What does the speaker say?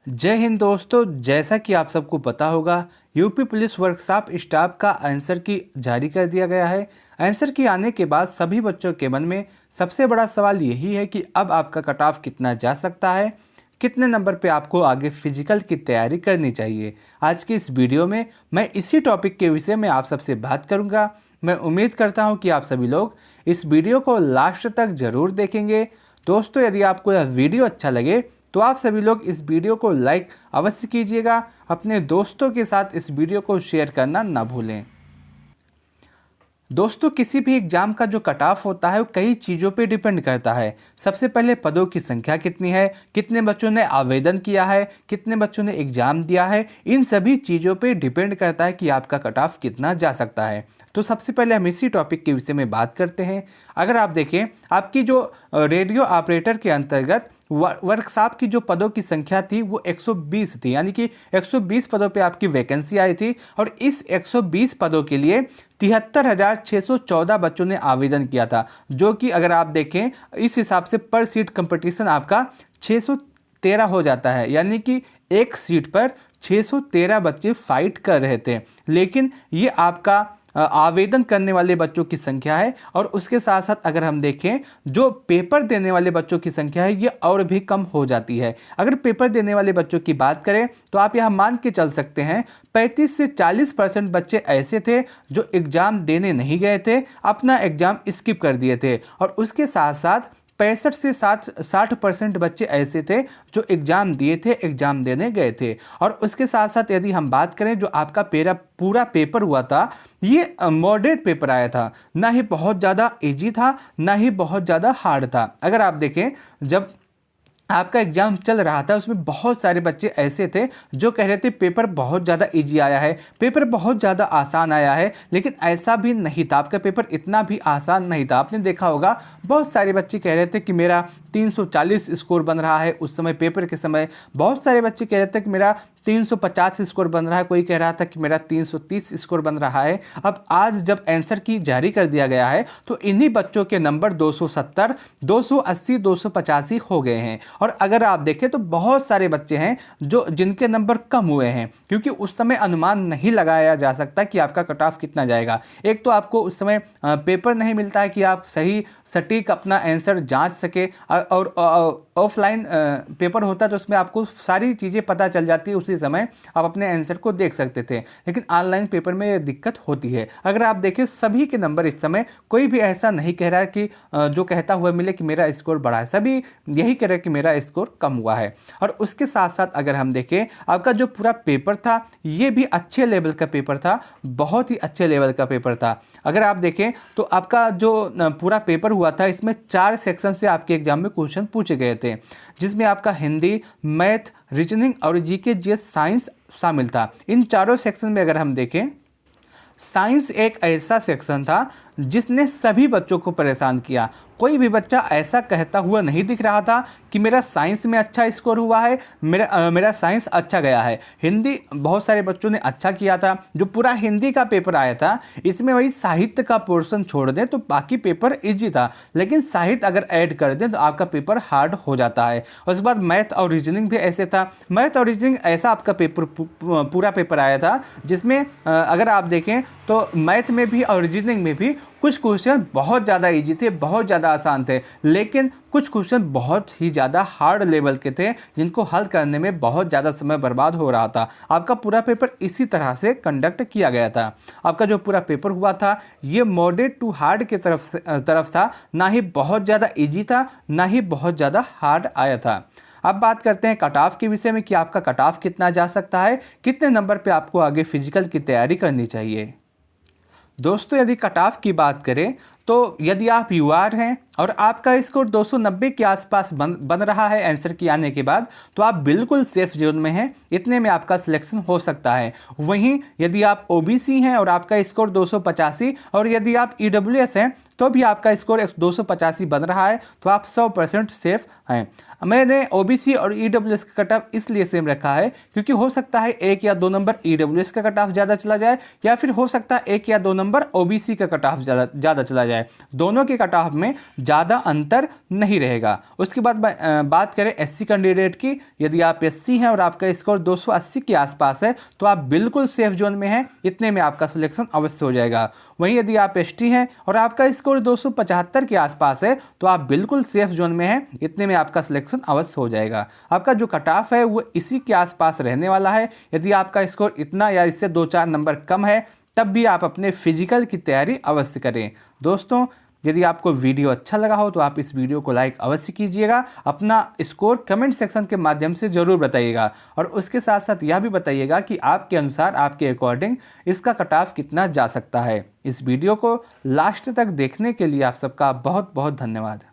जय हिंद दोस्तों। जैसा कि आप सबको पता होगा, यूपी पुलिस वर्कशॉप स्टाफ का आंसर की जारी कर दिया गया है। आंसर की आने के बाद सभी बच्चों के मन में सबसे बड़ा सवाल यही है कि अब आपका कट ऑफ कितना जा सकता है, कितने नंबर पे आपको आगे फिजिकल की तैयारी करनी चाहिए। आज की इस वीडियो में मैं इसी टॉपिक के विषय में आप सबसे बात करूंगा। मैं उम्मीद करता हूं कि आप सभी लोग इस वीडियो को लास्ट तक ज़रूर देखेंगे। दोस्तों, यदि आपको यह वीडियो अच्छा लगे तो आप सभी लोग इस वीडियो को लाइक अवश्य कीजिएगा। अपने दोस्तों के साथ इस वीडियो को शेयर करना ना भूलें। दोस्तों, किसी भी एग्जाम का जो कट ऑफ होता है वो कई चीज़ों पे डिपेंड करता है। सबसे पहले पदों की संख्या कितनी है, कितने बच्चों ने आवेदन किया है, कितने बच्चों ने एग्जाम दिया है, इन सभी चीज़ों पे डिपेंड करता है कि आपका कट ऑफ कितना जा सकता है। तो सबसे पहले हम इसी टॉपिक के विषय में बात करते हैं। अगर आप देखें, आपकी जो रेडियो ऑपरेटर के अंतर्गत वर्कशॉप की जो पदों की संख्या थी वो 120 थी, यानी कि 120 पदों पे आपकी वैकेंसी आई थी और इस 120 पदों के लिए 73,614 बच्चों ने आवेदन किया था, जो कि अगर आप देखें इस हिसाब से पर सीट कंपटीशन आपका 613 हो जाता है, यानी कि एक सीट पर 613 बच्चे फाइट कर रहे थे। लेकिन ये आपका आवेदन करने वाले बच्चों की संख्या है और उसके साथ साथ अगर हम देखें जो पेपर देने वाले बच्चों की संख्या है ये और भी कम हो जाती है। अगर पेपर देने वाले बच्चों की बात करें तो आप यह मान के चल सकते हैं 35 से 40% बच्चे ऐसे थे जो एग्ज़ाम देने नहीं गए थे, अपना एग्ज़ाम स्किप कर दिए थे। और उसके साथ साथ 65 से 60% बच्चे ऐसे थे जो एग्ज़ाम दिए थे, एग्ज़ाम देने गए थे। और उसके साथ साथ यदि हम बात करें जो आपका पूरा पेपर हुआ था, ये मॉडरेट पेपर आया था, ना ही बहुत ज़्यादा इजी था ना ही बहुत ज़्यादा हार्ड था। अगर आप देखें, जब आपका एग्ज़ाम चल रहा था उसमें बहुत सारे बच्चे ऐसे थे जो कह रहे थे पेपर बहुत ज़्यादा इजी आया है, पेपर बहुत ज़्यादा आसान आया है। लेकिन ऐसा भी नहीं था, आपका पेपर इतना भी आसान नहीं था। आपने देखा होगा बहुत सारे बच्चे कह रहे थे कि मेरा 340 स्कोर बन रहा है, उस समय पेपर के समय बहुत सारे बच्चे कह रहे थे कि मेरा 350 स्कोर बन रहा है, कोई कह रहा था कि मेरा 330 स्कोर बन रहा है। अब आज जब आंसर की जारी कर दिया गया है तो इन्हीं बच्चों के नंबर 270, 280, 285 हो गए हैं। और अगर आप देखें तो बहुत सारे बच्चे हैं जिनके नंबर कम हुए हैं, क्योंकि उस समय अनुमान नहीं लगाया जा सकता कि आपका कट ऑफ कितना जाएगा। एक तो आपको उस समय पेपर नहीं मिलता है कि आप सही सटीक अपना आंसर जांच सके, और ऑफलाइन पेपर होता है तो उसमें आपको सारी चीज़ें पता चल जाती है, उसी समय आप अपने आंसर को देख सकते थे। लेकिन ऑनलाइन पेपर में ये दिक्कत होती है। अगर आप देखें सभी के नंबर इस समय कोई भी ऐसा नहीं कह रहा है कि जो कहता हुआ मिले कि मेरा स्कोर बढ़ा है, सभी यही कह रहे हैं कि मेरा स्कोर कम हुआ है। और उसके साथ साथ अगर हम देखें, आपका जो पूरा पेपर था ये भी अच्छे लेवल का पेपर था, बहुत ही अच्छे लेवल का पेपर था। अगर आप देखें तो आपका जो पूरा पेपर हुआ था इसमें 4 सेक्शन से आपके एग्जाम में क्वेश्चन पूछे गए थे, जिसमें आपका हिंदी, मैथ, रीजनिंग और जीके जीएस साइंस शामिल था। इन चारों सेक्शन में अगर हम देखें, साइंस एक ऐसा सेक्शन था जिसने सभी बच्चों को परेशान किया। कोई भी बच्चा ऐसा कहता हुआ नहीं दिख रहा था कि मेरा साइंस में अच्छा स्कोर हुआ है, मेरा साइंस अच्छा गया है। हिंदी बहुत सारे बच्चों ने अच्छा किया था। जो पूरा हिंदी का पेपर आया था इसमें वही साहित्य का पोर्शन छोड़ दें तो बाकी पेपर इजी था, लेकिन साहित्य अगर ऐड कर दें तो आपका पेपर हार्ड हो जाता है। उसके बाद मैथ और रीजनिंग भी ऐसे था। मैथ और रीजनिंग ऐसा आपका पेपर पूरा पेपर आया था जिसमें अगर आप देखें तो मैथ में भी और रीजनिंग में भी कुछ क्वेश्चन बहुत ज़्यादा इजी थे, बहुत ज़्यादा आसान थे, लेकिन कुछ क्वेश्चन बहुत ही ज़्यादा हार्ड लेवल के थे जिनको हल करने में बहुत ज़्यादा समय बर्बाद हो रहा था। आपका पूरा पेपर इसी तरह से कंडक्ट किया गया था। आपका जो पूरा पेपर हुआ था ये मॉडरेट टू हार्ड के तरफ था, ना ही बहुत ज़्यादा ईजी था ना ही बहुत ज़्यादा हार्ड आया था। अब बात करते हैं कट ऑफ के विषय में कि आपका कट ऑफ कितना जा सकता है, कितने नंबर पे आपको आगे फिजिकल की तैयारी करनी चाहिए। दोस्तों, यदि कट ऑफ की बात करें तो यदि आप यूआर हैं और आपका स्कोर 290 के आसपास बन रहा है आंसर की आने के बाद, तो आप बिल्कुल सेफ जोन में हैं, इतने में आपका सिलेक्शन हो सकता है। वहीं यदि आप ओबीसी हैं और आपका स्कोर 285 और यदि आप ईडब्ल्यूएस हैं तो भी आपका स्कोर 285 बन रहा है, तो आप 100% सेफ हैं। मैंने ओबीसी और ईडब्ल्यूएस का कट ऑफ इसलिए सेम रखा है क्योंकि हो सकता है 1 या 2 नंबर ईडब्ल्यूएस का कट ऑफ ज़्यादा चला जाए, या फिर हो सकता है 1 या 2 नंबर ओबीसी का कट ऑफ ज़्यादा चला जाए। जाए, दोनों के कट ऑफ में ज़्यादा अंतर नहीं रहेगा। उसके बाद बात करें एससी कैंडिडेट की, यदि आप एससी हैं और आपका स्कोर 280 के आसपास है तो आप बिल्कुल सेफ जोन में हैं, इतने में आपका सिलेक्शन अवश्य हो जाएगा। वहीं यदि आप एसटी हैं और आपका स्कोर 275 के आसपास है तो आप बिल्कुल सेफ जोन में हैं, इतने में आपका सिलेक्शन अवश्य हो जाएगा। आपका जो कट ऑफ है वो इसी के आसपास रहने वाला है। यदि आपका स्कोर इतना या इससे 2-4 नंबर कम है तब भी आप अपने फिजिकल की तैयारी अवश्य करें। दोस्तों, यदि आपको वीडियो अच्छा लगा हो तो आप इस वीडियो को लाइक अवश्य कीजिएगा, अपना स्कोर कमेंट सेक्शन के माध्यम से ज़रूर बताइएगा और उसके साथ साथ यह भी बताइएगा कि आपके अनुसार, आपके अकॉर्डिंग इसका कट ऑफ कितना जा सकता है। इस वीडियो को लास्ट तक देखने के लिए आप सबका बहुत बहुत धन्यवाद।